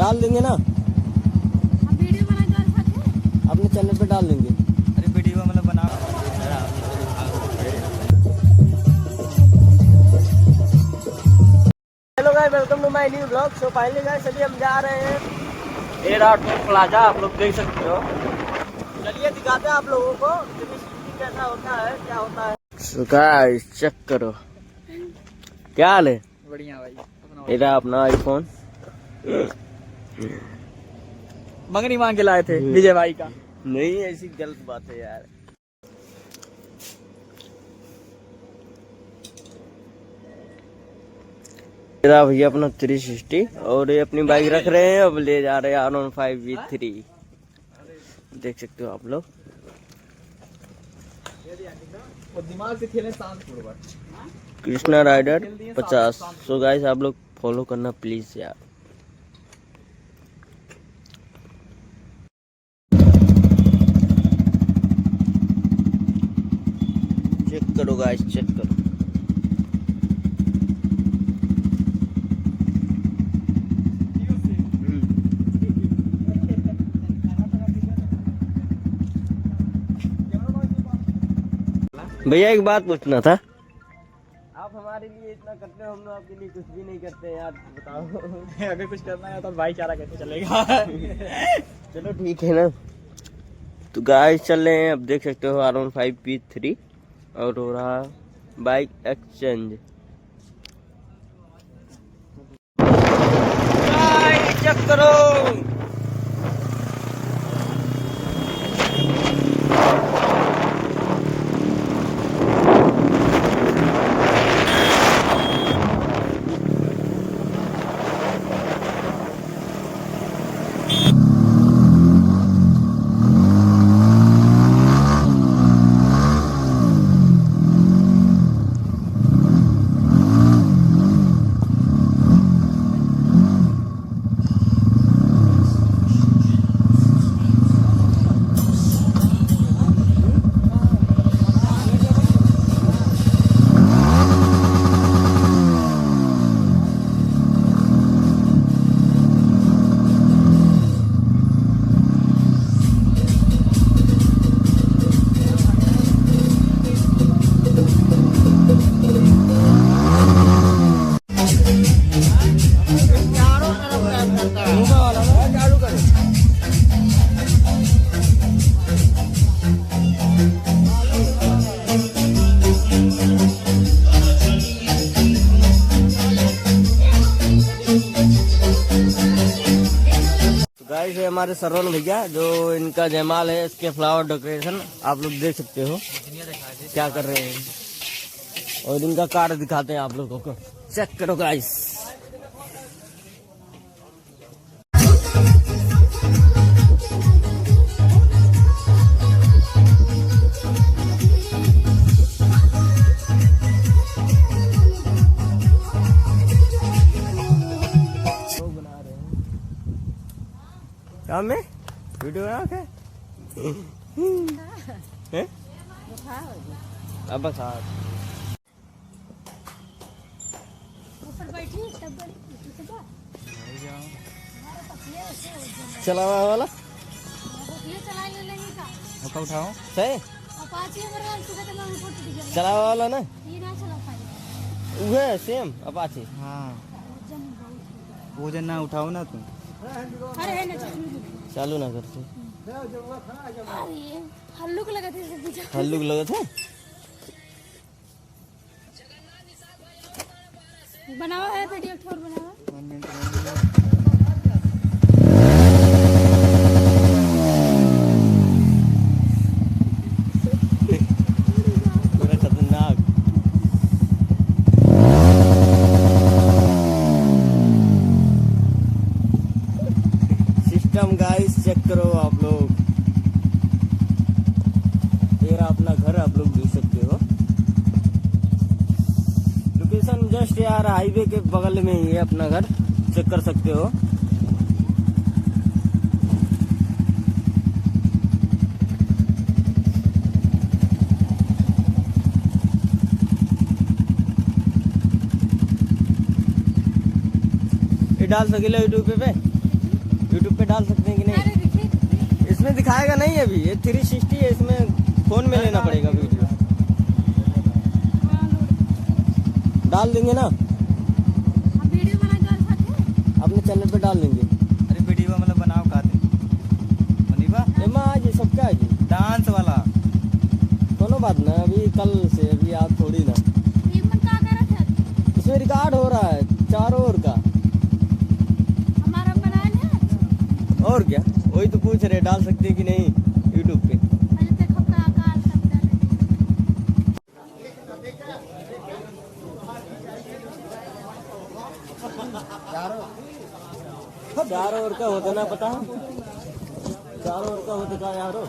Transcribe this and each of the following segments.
डाल देंगे ना, वीडियो बना अपने चैनल पे डाल देंगे। अरे वीडियो मतलब बना। Hello guys, welcome to my new blog. So finally guys अभी हम जा रहे हैं एयरपोर्ट प्लाजा, आप लोग देख सकते हो। चलिए दिखाते हैं आप लोगों को कैसा होता है, क्या होता है। सो गाइस चेक करो, क्या हाल है? बढ़िया भाई। मेरा अपना आईफोन मंगनी मांग के लाए थे विजय भाई का। नहीं, ऐसी गलत बात है यार। मेरा भैया अपना 360 और ये अपनी बाइक रख रहे हैं, अब ले जा रहे हैं R15 V3। देख सकते हो आप लोग। और दिमाग से खेलें शांत पूर्वक। कृष्णा राइडर 50। सो गाइस आप लोग फॉलो करना प्लीज यार। चेक करो गाइस, चेक करो। भैया एक बात पूछना था, आप हमारे लिए इतना करते हो, हम लोग आपके लिए कुछ भी नहीं करते यार, बताओ। अगर कुछ करना है तो भाईचारा कैसे चलेगा। चलो ठीक है ना। तो गाइस चल रहे हैं, अब देख सकते हो R15 V3 और हो रहा बाइक एक्सचेंज। चेक करो, गाइस ये हमारे सरवन भैया, जो इनका जयमाल है, इसके फ्लावर डेकोरेशन आप लोग देख सकते हो क्या कर रहे हैं। और इनका कार दिखाते हैं आप लोगों को, चेक करो गाइस। क्या में वीडियो बना के हैं? अब बस चला वाला उठाओ सही चला वाला ना, वह सेम अपाचे। हाँ वजन ना उठाओ ना तुम। चालू ना करते, हल्लुक लगा थे, हल्लुक लगे थे। बनावा है वीडियो ठोर बनावा। पूरा खतरनाक। सिस्टम गाइस चेक करो आप लोग। मेरा अपना घर आप लोग देख सकते हो। लोकेशन जस्ट यार हाईवे के बगल में ही है अपना घर, चेक कर सकते हो। ये डाल सकेला यूट्यूब पे। यूट्यूब पे डाल सकते हैं कि नहीं? अरे देखिए इसमें दिखाएगा नहीं अभी, ये 360 है, इसमें फोन में लेना पड़ेगा वीडियो। हाँ, लोड। डाल देंगे ना, हम वीडियो बनाए तो साथ अपने चैनल पे डाल देंगे। अरे वीडियो मतलब बनाओ खाते मनीबा एमा आज ये सब क्या है जी? डांस वाला कोनो बात ना, अभी कल से, अभी आप थोड़ी ना। ये मन का कर रहा था इसमें रिकॉर्ड हो रहा है चारों ओर का। हमारा बनाया नहीं और क्या, वही तो पूछ रहे डाल सकते हैं कि नहीं यूट्यूब पे। पहले देखो का काल सब डाले चारों ओर का होता ना पता, चारों ओर का होता का यारो।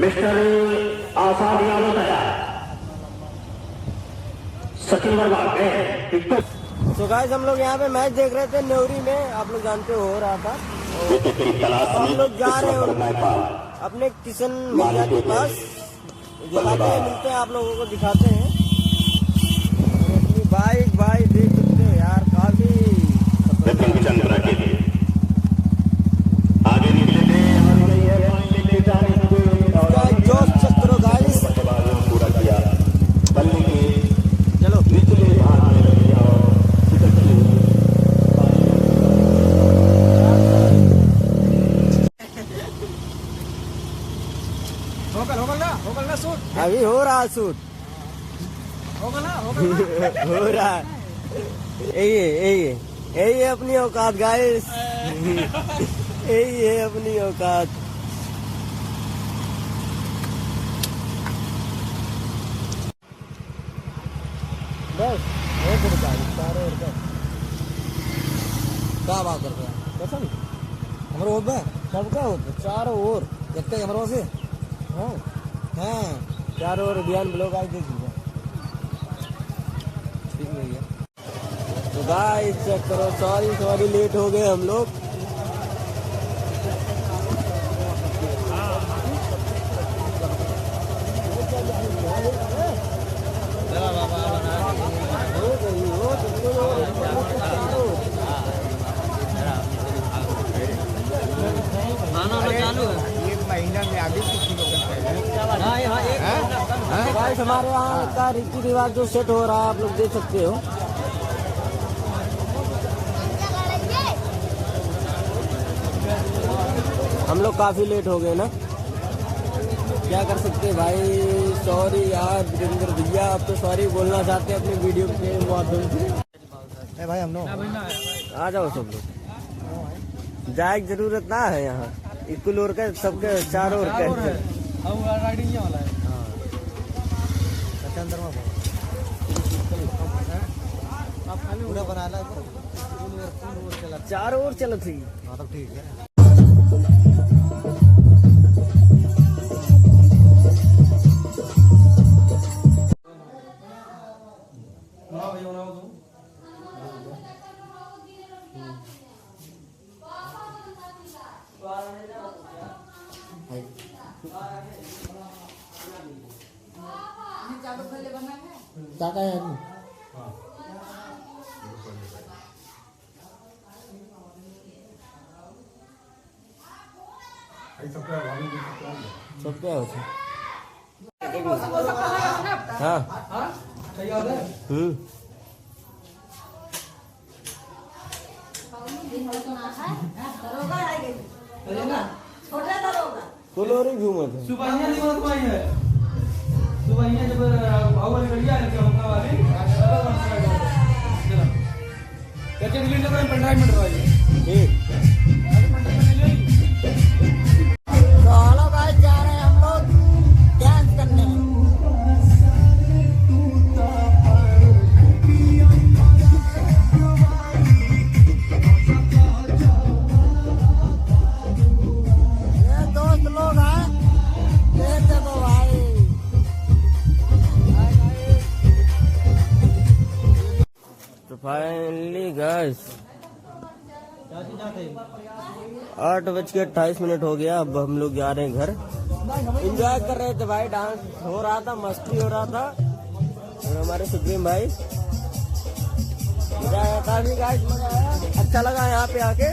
मिस्टर आसाद यादव तैयार सचिन वर्मा तो गाइस हम लोग यहाँ पे मैच देख रहे थे न्योरी में, आप लोग जानते हो रहा था। हम लोग जा रहे हैं अपने किशन भैया के पास, दिखाते हैं, मिलते हैं, आप लोगों को दिखाते हैं। और अपनी बाइक भाई देख सकते हो यार, काफी चंद्रा के लिए आगे निकले थे और नहीं है लेके जाने जोश चक्रो गाइस। पूरा किया बल्ले के चलो निचले भाग में लग गया और होगल ना सूट अभी हो रहा शूट, होगल ना हो रहा है। यही है अपनी औकात गाइस, यही है अपनी औकात। बस हो फिर चारों ओर का क्या बात कर रहे हैं कसम हमारे होत में सबका होता, चारों ओर। देखते हैं हमारे से हाँ हाँ चारों ओर अभियान ब्लॉग आज देख लीजिए। ठीक नहीं है तो गाइस चेक करो, सॉरी लेट हो गए हम लोग। एक महीना में आगे कुछ गाइस हमारे यहाँ का रीति रिवाज जो सेट हो रहा है, आप लोग देख सकते हो। हम लोग काफी लेट हो गए ना, क्या कर सकते हैं भाई। सॉरी यार वीरेंद्र भैया, आप तो सॉरी बोलना चाहते हैं अपनी वीडियो के माध्यम से। भाई हम लोग आ जाओ सब लोग, जाए की जरूरत ना है यहाँ, इक्वल ओर का सबके चारों ओर का। पूरा बनाना चारों ओर चलो थी। हाँ तब ठीक है क्या है सब क्या होता हाँ कोलोरी घूमे थे सुबहिया नहीं होत पाई है सुबहिया जब आवल गड़िया है हम का वाली चलो कैसे डिलीट करें 15 मिनट भाई ठीक। तो हेलो गाइस, जा रहे हैं हम लोग डांस करने। ये दोस्त लोग हैं, ये देखो भाई। तो फाइनली गाइस 8:28 हो गया, अब हम लोग जा रहे हैं घर। एंजॉय कर रहे थे भाई, डांस हो रहा था, मस्ती हो रहा था। और हमारे सुप्रीम भाई काफी गाइस मजा आया, अच्छा लगा यहाँ पे आके।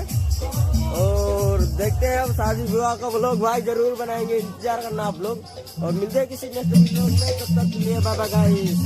और देखते हैं अब शादी विवाह का व्लॉग भाई जरूर बनाएंगे, इंतजार करना आप लोग। और मिलते हैं किसी नेक्स्ट व्लॉग में, तब तक के लिए बाय बाय गाइस।